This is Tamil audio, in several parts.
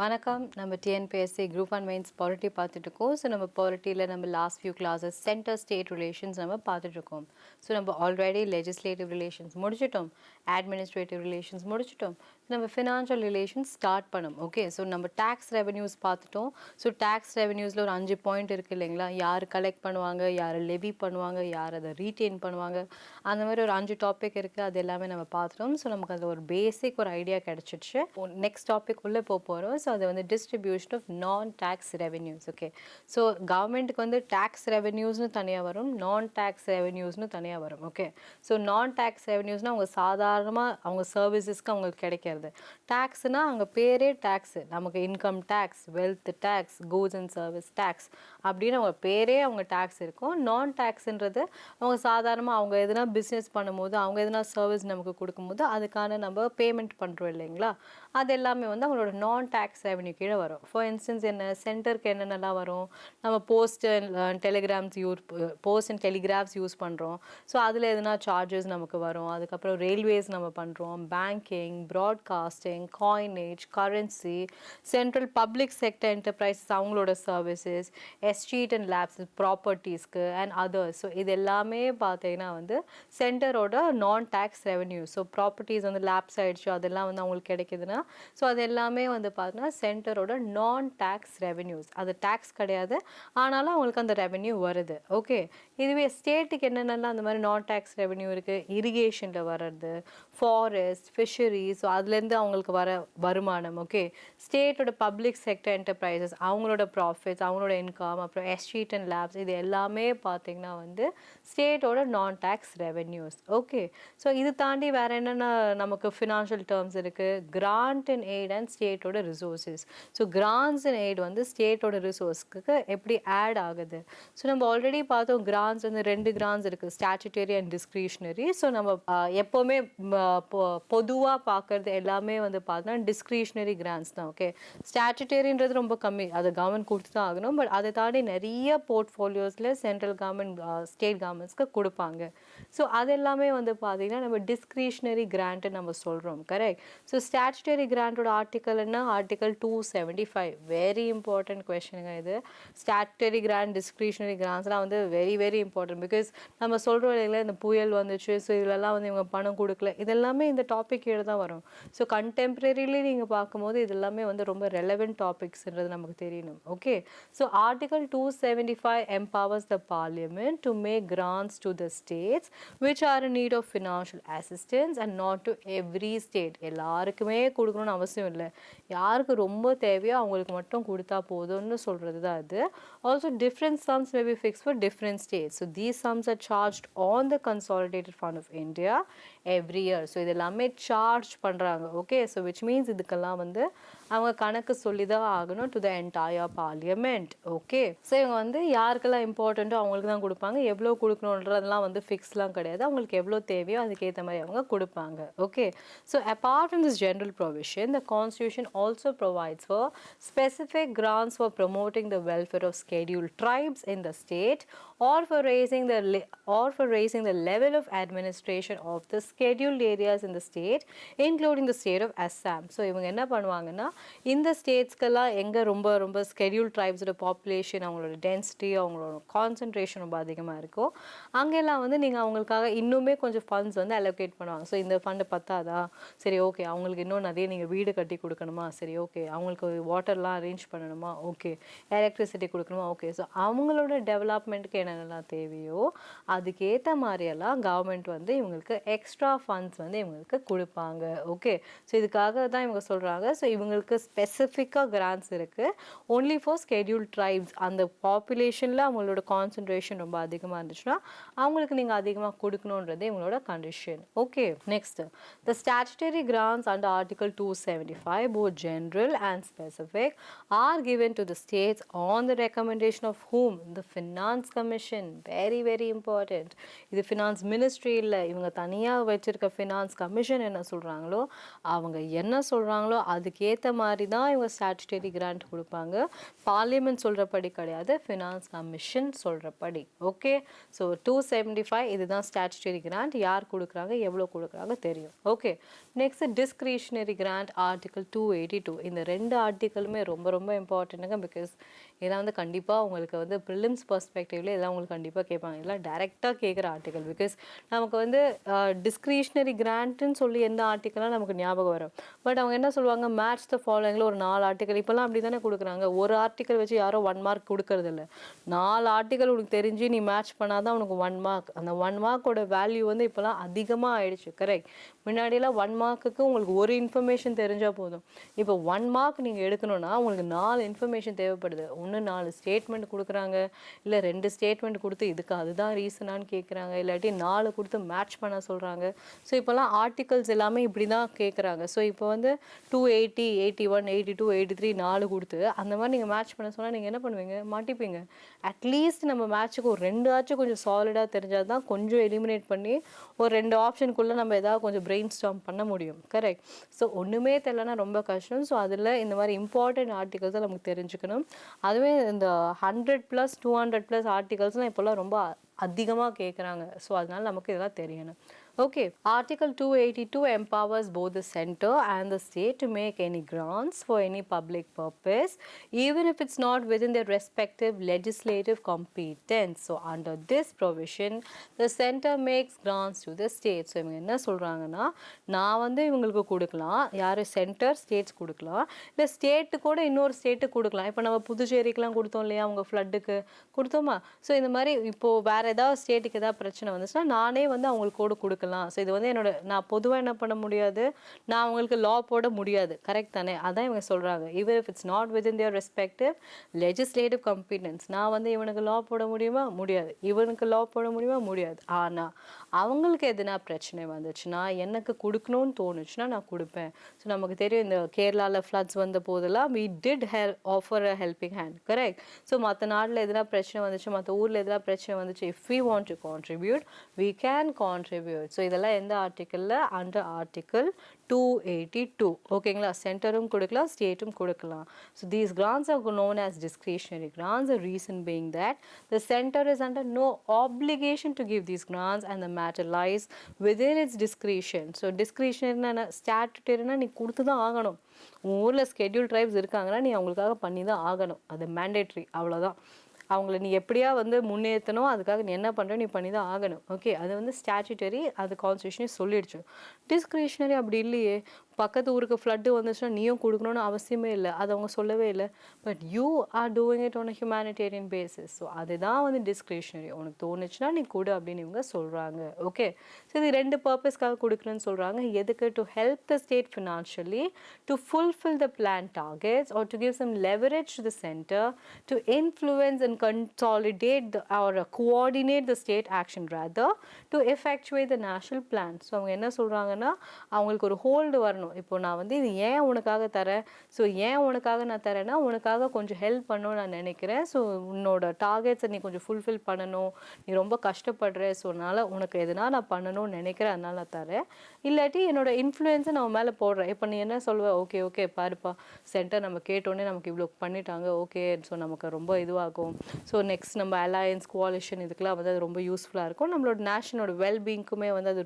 வணக்கம். நம்ம TNPSC group and mains polity பார்த்துட்டு இருக்கோம். ஸோ நம்ம பாலிட்டியில் நம்ம last few classes centre state relations நம்ம பார்த்துட்டு இருக்கோம். ஸோ நம்ம ஆல்ரெடி லெஜிஸ்லேட்டிவ் ரிலேஷன்ஸ் முடிச்சிட்டோம், அட்மினிஸ்ட்ரேட்டிவ் ரிலேஷன்ஸ் முடிச்சிட்டோம், நம்ம ஃபினான்ஷியல் ரிலேஷன்ஸ் ஸ்டார்ட் பண்ணோம். ஓகே, ஸோ நம்ம டேக்ஸ் ரெவென்யூஸ் பார்த்துட்டோம். ஸோ டேக்ஸ் ரெவென்யூஸில் ஒரு 5 பாயிண்ட் இருக்குது இல்லைங்களா? யார் கலெக்ட் பண்ணுவாங்க, யார் லெவி பண்ணுவாங்க, யார் அதை ரீட்டெயின் பண்ணுவாங்க, அந்த மாதிரி ஒரு 5 டாபிக் இருக்குது. அது எல்லாமே நம்ம பார்த்துட்டோம். ஸோ நமக்கு அதில் ஒரு பேசிக் ஒரு ஐடியா கிடச்சிடுச்சு. நெக்ஸ்ட் டாபிக் உள்ளே போகிறோம். ஸோ அது வந்து டிஸ்ட்ரிபியூஷன் ஆஃப் நான் டேக்ஸ் ரெவென்யூஸ். ஓகே, ஸோ கவர்மெண்ட்டுக்கு வந்து டேக்ஸ் ரெவென்யூஸ்னு தனியாக வரும், நான் டேக்ஸ் ரெவென்யூஸ்னு தனியாக வரும். ஓகே, ஸோ நான் டேக்ஸ் ரெவென்யூஸ்னால் அவங்க சாதாரணமாக அவங்க சர்வீசஸ்க்கு அவங்களுக்கு கிடைக்கிறது. டேக்ஸ்னால் அவங்க பேரே டேக்ஸு, நமக்கு income tax, wealth tax, goods and service tax அப்படின்னு அவங்க பேரே அவங்க டேக்ஸ் இருக்கும். நான் டேக்ஸுன்றது அவங்க சாதாரணமாக அவங்க எதுனா பிஸ்னஸ் பண்ணும்போது, அவங்க எதுனா சர்வீஸ் நமக்கு கொடுக்கும்போது அதுக்கான நம்ம பேமெண்ட் பண்ணுறோம் இல்லைங்களா? அது எல்லாமே வந்து அவங்களோட நான் டேக்ஸ் ரெவென்யூ கீழே வரும். ஃபார் இன்ஸ்டன்ஸ் என்ன சென்டருக்கு என்னென்னலாம் வரும், நம்ம போஸ்ட் அண்ட் டெலிகிராஃப்ஸ் யூஸ் பண்ணுறோம். ஸோ அதில் எதுனா சார்ஜஸ் நமக்கு வரும். அதுக்கப்புறம் ரயில்வேஸ் நம்ம பண்ணுறோம், banking, broadcasting, coinage, currency, central public sector enterprises அவங்களோட சர்வீசஸ், எஸ்டேட் அண்ட் லேப்ஸ் ப்ராப்பர்ட்டிஸ்க்கு அண்ட் அதர்ஸ். ஸோ இது எல்லாமே பார்த்தீங்கன்னா வந்து சென்டரோட non tax revenue. So properties வந்து லேப்ஸ் ஆகிடுச்சு, அதெல்லாம் வந்து அவங்களுக்கு கிடைக்குதுன்னா ஸோ அது எல்லாமே வந்து பார்த்தீங்கன்னா சென்டரோட நான் டேக்ஸ் ரெவென்யூஸ். அது டேக்ஸ் கிடையாது, ஆனாலும் அவங்களுக்கு அந்த ரெவென்யூ வருது. ஓகே, இதுவே ஸ்டேட்டுக்கு என்னென்னலாம் அந்த மாதிரி நான் டேக்ஸ் ரெவென்யூ இருக்குது, இரிகேஷனில் வர்றது, ஃபாரஸ்ட், ஃபிஷரிஸ், ஸோ அதுலேருந்து அவங்களுக்கு வர வருமானம். ஓகே, ஸ்டேட்டோட பப்ளிக் செக்டர் என்டர்பிரைசஸ் அவங்களோட ப்ராஃபிட்ஸ், அவங்களோட இன்கம், அப்புறம் எஸ்டேட் அண்ட் லேப்ஸ், இது எல்லாமே பார்த்திங்கன்னா வந்து ஸ்டேட்டோட நான் டேக்ஸ் ரெவென்யூஸ். ஓகே, ஸோ இது தாண்டி வேறு என்னென்ன நமக்கு ஃபினான்ஷியல் டேர்ம்ஸ் இருக்குது, கிராண்ட் அண்ட் எய்ட் அண்ட் ஸ்டேட்டோட resources. So grants and aid வந்து ஸ்டேட்டோட ரிசோர்ஸ்க்கு எப்படி ஆட் ஆகுது. ஸோ நம்ம ஆல்ரெடி பார்த்தோம் கிராண்ட்ஸ் வந்து 2 கிராண்ட்ஸ் இருக்குது, ஸ்டாச்சுட்டரி அண்ட் டிஸ்க்ரிஷ்னரி. ஸோ நம்ம எப்போவுமே பொதுவாக பார்க்குறது எல்லாமே வந்து பார்த்தோன்னா டிஸ்க்ரிஷ்னரி கிராண்ட்ஸ் தான். ஓகே, ஸ்டாச்சுட்டரின்றது ரொம்ப கம்மி, அது கவர்மெண்ட் கொடுத்து தான் ஆகணும். பட் அதை தாண்டி நிறைய போர்ட்ஃபோலியோஸில் சென்ட்ரல் கவர்மெண்ட் ஸ்டேட் கவர்மெண்ட்ஸ்க்கு கொடுப்பாங்க. ஸோ அது எல்லாமே வந்து பார்த்தீங்கன்னா நம்ம டிஸ்க்ரிஷ்னரி கிராண்ட்டு நம்ம சொல்கிறோம். கரெக்ட். ஸோ ஸ்டாச்சுட்டரி கிராண்டோட ஆர்டிக்கல் என்ன, ஆர்டிக்கல் 275. வெரி இம்பார்ட்டன்ட் கொஸ்டினுங்க இது. ஸ்டாச்சுட்டரி கிராண்ட், டிஸ்க்ரிஷ்னரி கிராண்ட்ஸ்லாம் வந்து வெரி வெரி இம்பார்ட்டன்ட். பிகாஸ் நம்ம சொல்கிறோம் இல்லைங்களா, இந்த புயல் வந்துச்சு, ஸோ இதெல்லாம் வந்து இவங்க பணம் கொடுக்கல, இதெல்லாமே இந்த டாபிக் கீழே தான் வரும். ஸோ கண்டெம்பரரிலி நீங்கள் பார்க்கும்போது இது எல்லாமே வந்து ரொம்ப ரெலவெண்ட் டாபிக்ஸ்ன்றது நமக்கு தெரியணும். Okay, so article 275 empowers the parliament to make grants to the states which are in need of financial assistance and not to every state. எல்லாருக்குமே கொடுக்கணும்னு அவசியம் இல்லை, யாருக்கு ரொம்ப தேவையோ அவங்களுக்கு மட்டும் கொடுத்தா போதும்னு சொல்கிறது தான் அது. Also different sums may be fixed for different states. So these sums are charged on the consolidated fund of India every year. So இது எல்லாமே சார்ஜ் பண்ணுறாங்க. ஓகே, ஸோ விச் மீன்ஸ் இதுக்கெல்லாம் வந்து அவங்க கணக்கு சொல்லி தான் ஆகணும் to the entire parliament. Okay, so இவங்க வந்து யாருக்கெல்லாம் இம்பார்ட்டண்ட்டோ அவங்களுக்கு தான் கொடுப்பாங்க, எவ்வளோ கொடுக்கணுன்றதெல்லாம் வந்து ஃபிக்ஸ்லாம் கிடையாது, அவங்களுக்கு எவ்வளோ தேவையோ அதுக்கேற்ற மாதிரி அவங்க கொடுப்பாங்க. Okay, so apart from this general provision, the constitution also provides for specific grants for promoting the welfare of scheduled tribes in the state or for raising the level of administration of the scheduled areas in the state including the state of Assam. So இவங்க என்ன பண்ணுவாங்கன்னா இந்த ஸ்டேட்ஸ்க்கெல்லாம் எங்கே ரொம்ப ரொம்ப ஸ்கெடியூல் ட்ரைப்ஸோட பாப்புலேஷன், அவங்களோட டென்சிட்டி, அவங்களோட கான்சன்ட்ரேஷன் ரொம்ப அதிகமாக இருக்கும், அங்கெல்லாம் வந்து நீங்கள் அவங்களுக்காக இன்னுமே கொஞ்சம் ஃபண்ட்ஸ் வந்து அலோகேட் பண்ணுவாங்க. ஸோ இந்த ஃபண்டு பத்தாதா, சரி ஓகே, அவங்களுக்கு இன்னும் நிறைய நீங்கள் வீடு கட்டி கொடுக்கணுமா, சரி ஓகே, அவங்களுக்கு வாட்டர்லாம் அரேஞ்ச் பண்ணணுமா, ஓகே, எலக்ட்ரிசிட்டி கொடுக்கணுமா, ஓகே. ஸோ அவங்களோட டெவலப்மெண்ட்டுக்கு என்னென்னலாம் தேவையோ அதுக்கேற்ற மாதிரியெல்லாம் கவர்மெண்ட் வந்து இவங்களுக்கு எக்ஸ்ட்ரா ஃபண்ட்ஸ் வந்து இவங்களுக்கு கொடுப்பாங்க. ஓகே, ஸோ இதுக்காக தான் இவங்க சொல்கிறாங்க. ஸோ இவங்களுக்கு ஸ்பெசிஃபிக்காக கிராண்ட்ஸ் இருக்குது ஒன்லி ஃபார் ஸ்கெடியூல் ட்ரைப்ஸ். அந்த பாப்புலேஷனில் அவங்களோட கான்சன்ட்ரேஷன் ரொம்ப அதிகமாக இருந்துச்சுன்னா அவங்களுக்கு நீங்கள் அதிகமாக கொடுக்கணுன்றது இவங்களோட condition. Okay, next the statutory grants under article 275 both general and specific are given to the states on the recommendation of whom? The Finance Commission. Very very important. இது ஃபினான்ஸ் மினிஸ்ட்ரி இல்லை, இவங்க தனியாக வச்சிருக்க ஃபினான்ஸ் கமிஷன் என்ன சொல்கிறாங்களோ அவங்க என்ன சொல்கிறாங்களோ அதுக்கேற்ற மாதிரி தான் இவங்க ஸ்டாச்சுட்டரி கிராண்ட் கொடுப்பாங்க. பார்லிமெண்ட் சொல்கிறபடி கிடையாது, ஃபினான்ஸ் கமிஷன் சொல்கிறபடி. ஓகே, ஸோ 275 இதுதான் ஸ்டாச்சுட்டரி கிராண்ட். யார் கொடுக்குறாங்க எவ்வளோ கொடுக்குறாங்க தெரியும். Okay, next discretionary grant article 282. இந்த 2 ஆர்டிக்கலுமே ரொம்ப ரொம்ப இம்பார்ட்டன்ட்டுங்க. பிகாஸ் இதெல்லாம் வந்து கண்டிப்பாக உங்களுக்கு வந்து ப்ரிலிம்ஸ் பர்ஸ்பெக்டிவ்ல இதெல்லாம் உங்களுக்கு கண்டிப்பாக கேட்பாங்க. இதெல்லாம் டைரெக்டாக கேட்குற ஆர்டிக்கல். பிகாஸ் நமக்கு வந்து டிஸ்கிரிஷனரி கிராண்ட்டுன்னு சொல்லி எந்த ஆர்டிக்கலாக நமக்கு ஞாபகம் வரும். பட் அவங்க என்ன சொல்லுவாங்க, மேட்ச் த ஃபாலோயிங்கில் ஒரு 4 ஆர்டிக்கல். இப்போல்லாம் அப்படி தானே கொடுக்குறாங்க. ஒரு ஆர்டிக்கல் வச்சு யாரும் 1 மார்க் கொடுக்கறது இல்லை. 4 ஆர்டிக்கல் உனக்கு தெரிஞ்சு நீ மேட்ச் பண்ணாதான் உனக்கு 1 மார்க். அந்த 1 மார்க்கோட வேல்யூ வந்து இப்போலாம் அதிகமாக ஆயிடுச்சு. கரெக்ட். முன்னாடியெல்லாம் 1 மார்க்குக்கு உங்களுக்கு ஒரு இன்ஃபர்மேஷன் தெரிஞ்சால் போதும். இப்போ 1 மார்க் நீங்கள் எடுக்கணும்னா உங்களுக்கு 4 இன்ஃபர்மேஷன் தேவைப்படுது. ஒன்று 4 ஸ்டேட்மெண்ட் கொடுக்குறாங்க, இல்லை 2 ஸ்டேட்மெண்ட் கொடுத்து இதுக்கு அதுதான் ரீசனான்னு கேட்குறாங்க, இல்லாட்டி 4 கொடுத்து மேட்ச் பண்ண சொல்கிறாங்க. ஸோ இப்போல்லாம் ஆர்டிகல்ஸ் எல்லாமே இப்படி தான் கேட்குறாங்க. ஸோ இப்போ வந்து 280, 81, 82, 83 4 கொடுத்து அந்த மாதிரி நீங்கள் மேட்ச் பண்ண சொன்னால் நீங்கள் என்ன பண்ணுவீங்க, மாட்டிப்பீங்க. அட்லீஸ்ட் நம்ம மேட்ச்சுக்கு ஒரு 2 ஆச்சும் கொஞ்சம் சாலிடாக தெரிஞ்சால் தான் கொஞ்சம் எலிமினேட் பண்ணி ஒரு 2 ஆப்ஷனுக்குள்ளே நம்ம ஏதாவது கொஞ்சம் பிரெயின் ஸ்டார்ம் பண்ண முடியும். கரெக்ட். ஸோ ஒன்றுமே தெரியலனா ரொம்ப கஷ்டம். ஸோ அதில் இந்த மாதிரி இம்பார்ட்டன்ட் ஆர்டிகல்ஸை நமக்கு தெரிஞ்சுக்கணும். அதுவே இந்த 100+, 200+ ஆர்டிகல்ஸ்லாம் இப்போல்லாம் ரொம்ப அதிகமாக கேட்குறாங்க. ஸோ அதனால நமக்கு இதெல்லாம் தெரியணும். Okay, Article 282 empowers both the center and the state to make any grants for any public purpose, even if it's not within their respective legislative competence. So, under this provision, the center makes grants to the state. So, இவங்க என்ன சொல்கிறாங்கன்னா, நான் வந்து இவங்களுக்கு கொடுக்கலாம், யார் சென்டர் ஸ்டேட்ஸ் கொடுக்கலாம், இல்லை ஸ்டேட்டு கூட இன்னொரு ஸ்டேட்டுக்கு கொடுக்கலாம். இப்போ நம்ம புதுச்சேரிக்கெலாம் கொடுத்தோம் இல்லையா, அவங்க ஃப்ளட்டுக்கு கொடுத்தோமா. ஸோ இந்த மாதிரி இப்போது வேறு ஏதாவது ஸ்டேட்டுக்கு ஏதாவது பிரச்சனை வந்துச்சுன்னா நானே வந்து அவங்களுக்கு கூட கொடுக்கலாம். ஸோ இது வந்து நான் பொதுவாக என்ன பண்ண முடியாது, நான் அவங்களுக்கு லா போட முடியாது. கரெக்ட் தானே? அதான் இவங்க சொல்கிறாங்க. even if it's not within their respective legislative competence. நான் வந்து இவனுக்கு லா போட முடியுமா? முடியாது. இவனுக்கு லா போட முடியுமா? முடியாது. ஆனால் அவங்களுக்கு எதுனா பிரச்சனை வந்துச்சுன்னா எனக்கு கொடுக்கணும்னு தோணுச்சுன்னா நான் கொடுப்பேன். ஸோ நமக்கு தெரியும் இந்த கேரளாவில் ஃப்ளட்ஸ் வந்த போதெல்லாம் we did offer a helping hand. Correct. So மற்ற நாட்டில் எதுனா பிரச்சனை வந்துச்சு, மற்ற ஊரில் எதுனா பிரச்சனை வந்துச்சு, if we want to contribute we can contribute. So இதெல்லாம் எந்த ஆர்டிக்கலில், அண்டர் ஆர்டிக்கல் 282. ஓகேங்களா. சென்டரும் கொடுக்கலாம், ஸ்டேட்டும் கொடுக்கலாம். So these grants are known as discretionary grants. The reason being that the center is under no obligation to give these grants and the matter lies within its discretion. So டிஸ்கிரிஷனரினா ஸ்டாட்டுட்டரினா நீ கொடுத்து தான் ஆகணும். ஊரில் ஸ்கெட்யூல் ட்ரைப்ஸ் இருக்காங்கன்னா நீ அவங்களுக்காக பண்ணி தான் ஆகணும். அது மேண்டேட்ரி, அவ்வளோதான். அவங்கள நீ எப்படியா வந்து முன்னேற்றணும், அதுக்காக நீ என்ன பண்ணுற, நீ பண்ணி தான் ஆகணும். ஓகே, அது வந்து ஸ்டாச்சுட்டரி, அது கான்ஸ்டியூஷனே சொல்லிடுச்சு. டிஸ்கிரிஷனரி அப்படி இல்லையே. பக்கத்து ஊருக்கு ஃப்ளட்டு வந்துச்சுன்னா நீயும் கொடுக்கணும்னு அவசியமே இல்லை, அது அவங்க சொல்லவே இல்லை. But you are doing it on a humanitarian basis. So அதுதான் வந்து டிஸ்கிரிஷனரி. உனக்கு தோணுச்சுன்னா நீ கொடு அப்படின்னு இவங்க சொல்கிறாங்க. ஓகே, ஸோ இது 2 பர்பஸ்க்காக கொடுக்குறேன்னு சொல்கிறாங்க. எதுக்கு? To help the state financially to fulfil the plan targets or to give some leverage to the centre to influence and consolidate or coordinate the state action rather to effectuate the national plan. So அவங்க என்ன சொல்கிறாங்கன்னா, அவங்களுக்கு ஒரு ஹோல்டு வரணும். இப்போ நான் வந்து இது ஏன் உனக்காக தரேன், ஸோ ஏன் உனக்காக நான் தரேன்னா உனக்காக கொஞ்சம் ஹெல்ப் பண்ணணும்னு நான் நினைக்கிறேன். ஸோ உன்னோட டார்கெட்ஸை நீ கொஞ்சம் ஃபுல்ஃபில் பண்ணணும், நீ ரொம்ப கஷ்டப்படுற, ஸோ அதனால் உனக்கு எதுனா நான் பண்ணணும்னு நினைக்கிறேன், அதனால நான் தரேன். இல்லாட்டி என்னோட இன்ஃப்ளூயன்ஸை நான் மேலே போடுறேன். இப்போ நீ என்ன சொல்லுவ, ஓகே ஓகே பாருப்பா, சென்டர் நம்ம கேட்டோன்னே நமக்கு இவ்வளோ பண்ணிட்டாங்க, ஓகே, ஸோ நமக்கு ரொம்ப இதுவாகும். ஸோ நெக்ஸ்ட் நம்ம அலையன்ஸ், கோலிஷன் இதுக்கெலாம் வந்து அது ரொம்ப யூஸ்ஃபுல்லாக இருக்கும். நம்மளோட நேஷனோட வெல்பீங்க்குமே வந்து அது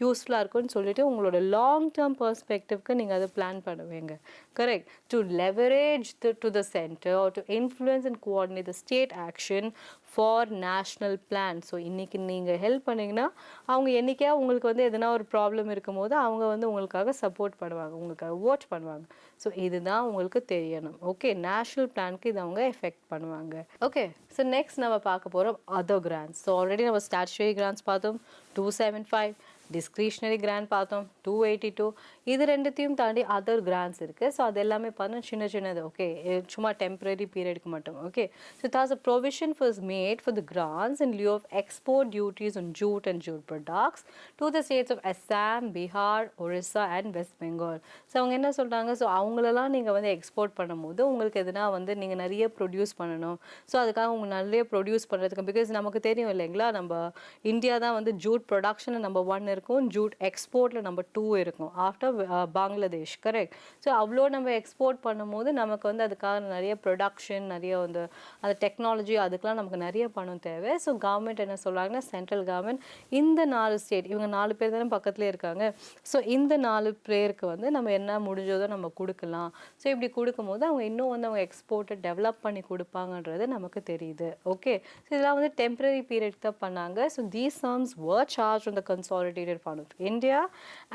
யூஸ்ஃபுல்லாக இருக்கும்னு சொல்லிட்டு உங்களோட லாங் டேர்ம் பர்ஸ்பெக்டிவ்க்கு நீங்கள் அதை பிளான் பண்ணுவீங்க. Correct. To leverage to the centre or to influence and coordinate the state action for national plan. So இன்றைக்கி நீங்கள் ஹெல்ப் பண்ணிங்கன்னா அவங்க என்றைக்கா உங்களுக்கு வந்து எதனா ஒரு ப்ராப்ளம் இருக்கும் போது அவங்க வந்து உங்களுக்காக சப்போர்ட் பண்ணுவாங்க, உங்களுக்காக ஓட் பண்ணுவாங்க. ஸோ இதுதான் உங்களுக்கு தெரியணும். ஓகே, நேஷ்னல் பிளானுக்கு இது அவங்க எஃபெக்ட் பண்ணுவாங்க. ஓகே, ஸோ நெக்ஸ்ட் நம்ம பார்க்க போகிறோம் அதர் கிராண்ட்ஸ். ஸோ ஆல்ரெடி நம்ம ஸ்டாச்சுட்டரி கிராண்ட்ஸ் பார்த்தோம் 275, டிஸ்கிரிஷனரி கிராண்ட் பார்த்தோம் 282. இது ரெண்டுத்தையும் தாண்டி அதர் கிராண்ட்ஸ் இருக்குது. ஸோ அது எல்லாமே பார்த்தோம் சின்ன சின்னது. ஓகே, சும்மா டெம்பரரி பீரியடுக்கு மட்டும். Okay, so Das a provision was made for the grants in lieu of export duties on jute and jute products to the states of Assam, Bihar, Orissa and West Bengal. So அவங்க என்ன சொல்கிறாங்க, ஸோ அவங்களெல்லாம் நீங்கள் வந்து எக்ஸ்போர்ட் பண்ணும்போது உங்களுக்கு எதுனா வந்து நீங்கள் நிறைய ப்ரொடியூஸ் பண்ணணும். ஸோ அதுக்காக அவங்க நிறைய ப்ரொடியூஸ் பண்ணுறதுக்கு, பிகாஸ் நமக்கு தெரியும் இல்லைங்களா, நம்ம இந்தியா தான் வந்து ஜூட் ப்ரொடக்ஷன் நம்பர் 1 இருக்கும், ஜூட் எக்ஸ்போர்ட்டில் நம்பர் 2 இருக்கும் ஆஃப்டர் பங்களாதேஷ், கரெக்ட். ஸோ அவ்வளோ நம்ம எக்ஸ்போர்ட் பண்ணும்போது நமக்கு வந்து அதுக்காக நிறைய ப்ரொடக்ஷன், நிறைய வந்து அந்த டெக்னாலஜி, அதுக்கெலாம் நமக்கு நிறைய பணம் தேவை. ஸோ கவர்மெண்ட் என்ன சொல்கிறாங்கன்னா, சென்ட்ரல் கவர்மெண்ட் இந்த 4 ஸ்டேட், இவங்க 4 பேர் தானே பக்கத்துலேயே இருக்காங்க. ஸோ இந்த 4 பேருக்கு வந்து நம்ம என்ன முடிஞ்சதோ நம்ம கொடுக்கலாம். ஸோ இப்படி கொடுக்கும்போது அவங்க இன்னும் வந்து அவங்க எக்ஸ்போர்ட்டை டெவலப் பண்ணி கொடுப்பாங்கன்றது நமக்கு தெரியுது. ஓகே, ஸோ இதெல்லாம் வந்து டெம்பரரி பீரியட் தான் பண்ணாங்க. So these sums were charged on the consolidated fund of India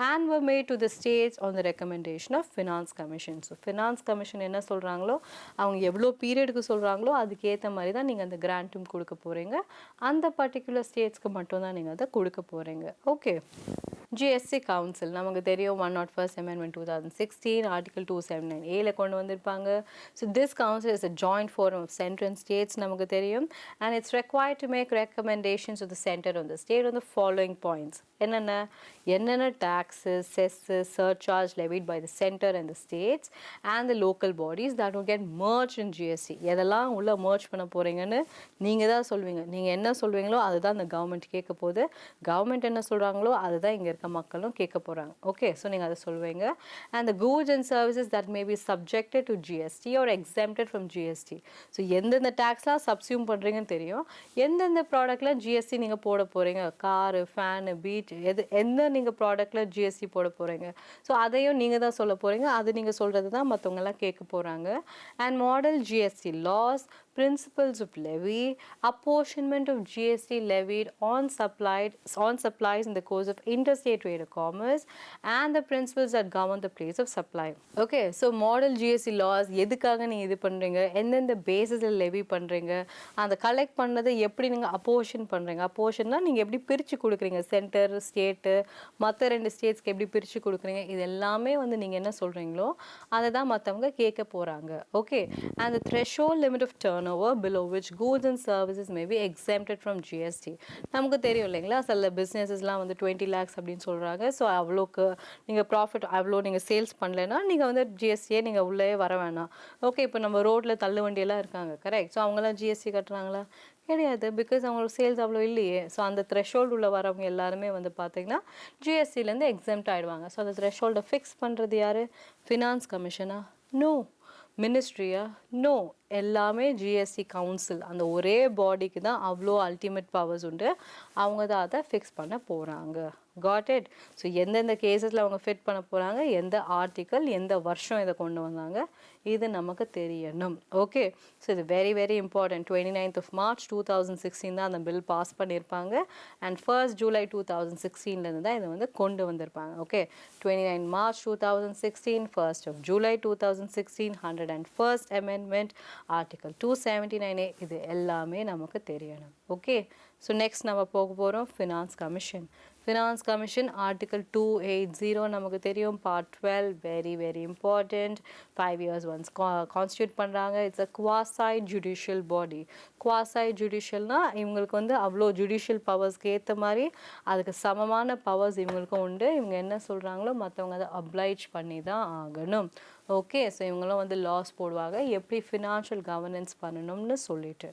and were made to the states on the recommendation of finance commission. So finance commission என்ன சொல்கிறாங்களோ, அவங்க எவ்வளோ பீரியடுக்கு சொல்கிறாங்களோ அதுக்கேற்ற மாதிரி தான் நீங்கள் அந்த கிராண்ட்டும் கொடுக்க போகிறீங்க. அந்த பர்டிகுலர் ஸ்டேட்ஸ்க்கு மட்டும்தான் நீங்கள் அதை கொடுக்க போகிறீங்க. ஓகே, GST கவுன்சில் நமக்கு தெரியும், 101st Amendment 2016 Article 279A கொண்டு வந்திருப்பாங்க. So this council is a joint forum of central and states நமக்கு தெரியும், and it's required to make recommendations to the center on the state on the following points. என்னென்ன taxes, cesses, surcharge levied by the center and the states and the local bodies that will get merged in GST. எதெல்லாம் உள்ள merge பண்ண போகிறீங்கன்னு நீங்கள் தான் சொல்வீங்க. நீங்கள் என்ன சொல்வீங்களோ அதுதான் அந்த கவர்மெண்ட் கேட்க போகுது. கவர்மெண்ட் என்ன சொல்கிறாங்களோ அதுதான் இங்கே இருக்க மக்களும் கேட்க போகிறாங்க. ஓகே, ஸோ நீங்கள் அதை சொல்வீங்க. and the goods and services that may be subjected to GST or exempted from GST. So எந்தெந்த டேக்ஸ்லாம் சப்சியூம் பண்ணுறீங்கன்னு தெரியும். எந்தெந்த ப்ராடக்ட்லாம் GST நீங்கள் போட போகிறீங்க, காரு, ஃபேனு, பீச், எந்த நீங்கள் ப்ராடக்டில் GST போட போகிறீங்க, ஸோ அதையும் நீங்கள் தான் சொல்ல போகிறீங்க. அது நீங்கள் சொல்கிறது தான் மற்றவங்கெல்லாம் கேட்க போகிறாங்க. and model GST laws, principles of levy, apportionment of GST levied on supplies in the course of interstate trade or commerce, and the principles that govern the place of supply. Okay, so model GST laws எதுக்காக நீங்கள் இது பண்ணுறீங்க, எந்தெந்த பேசிஸில் லெவி பண்ணுறீங்க, அந்த கலெக்ட் பண்ணதை எப்படி நீங்கள் அப்போர்ஷன் பண்ணுறீங்க. அப்போர்ஷன்னா நீங்கள் எப்படி பிரித்து கொடுக்குறீங்க, சென்டர், ஸ்டேட்டு, மற்ற 2 ஸ்டேட்ஸ்க்கு எப்படி பிரித்து கொடுக்குறீங்க, இது எல்லாமே வந்து நீங்கள் என்ன சொல்கிறீங்களோ அதை தான் மற்றவங்க கேட்க போகிறாங்க. Okay, and the threshold limit of turnover below which goods and services may be exempted from GST. நமக்கு தெரியும் இல்லைங்களா, சில பிஸ்னஸஸ்லாம் வந்து 20 lakhs அப்படின்னு சொல்கிறாங்க. ஸோ அவ்வளோக்கு நீங்கள் ப்ராஃபிட், அவ்வளோ நீங்கள் சேல்ஸ் பண்ணலைன்னா நீங்கள் வந்து ஜிஎஸ்டியே நீங்கள் உள்ளே வர வேணாம். ஓகே, இப்போ நம்ம ரோட்டில் தள்ளு வண்டியெல்லாம் இருக்காங்க, கரெக்ட். ஸோ அவங்களாம் ஜிஎஸ்டி கட்டுறாங்களா? கிடையாது, பிகாஸ் அவங்களுக்கு சேல்ஸ் அவ்வளோ இல்லையே. ஸோ அந்த த்ரெஷோல்டு உள்ள வரவங்க எல்லாருமே வந்து பார்த்தீங்கன்னா ஜிஎஸ்டிலேருந்து எக்ஸம்ட் ஆகிடுவாங்க. ஸோ அந்த த்ரெஷோல்டை ஃபிக்ஸ் பண்ணுறது யார்? ஃபினான்ஸ் கமிஷனா? நோ. மினிஸ்ட்ரியா? நோ. எல்லாமே ஜிஎஸ்டி கவுன்சில், அந்த ஒரே பாடிக்கு தான் அவ்வளோ அல்டிமேட் பவர்ஸ் உண்டு. அவங்க தான் அதை ஃபிக்ஸ் பண்ண போகிறாங்க. Got it? ஸோ எந்தெந்த கேசஸில் அவங்க ஃபிட் பண்ண போகிறாங்க, எந்த ஆர்டிக்கல், எந்த வருஷம் இதை கொண்டு வந்தாங்க, இது நமக்கு தெரியணும். ஓகே, ஸோ இது very very important. 29th of March 2016 தான் அந்த பில் பாஸ் பண்ணியிருப்பாங்க. அண்ட் 1st July 2016 தான் இதை வந்து கொண்டு வந்திருப்பாங்க. Okay, 29 March 2016, 1st of July 2016, 101st Amendment, Article 279A, இது எல்லாமே நமக்கு தெரியணும். ஓகே, ஸோ நெக்ஸ்ட் நம்ம போக போகிறோம் finance commission. Finance commission article 280 நமக்கு தெரியும், part 12, very very important. 5 years once constitute பண்ணுறாங்க. It's a quasi judicial body. Quasi ஜுடிஷியல்னால் இவங்களுக்கு வந்து அவ்வளோ ஜுடிஷியல் பவர்ஸ்க்கு ஏற்ற மாதிரி அதுக்கு சமமான பவர்ஸ் இவங்களுக்கும் உண்டு. இவங்க என்ன சொல்கிறாங்களோ மற்றவங்க அதை அப்ளைச் பண்ணி தான் ஆகணும். ஓகே, ஸோ இவங்களும் வந்து லாஸ் போடுவாங்க எப்படி ஃபினான்ஷியல் கவர்னன்ஸ் பண்ணணும்னு சொல்லிட்டு.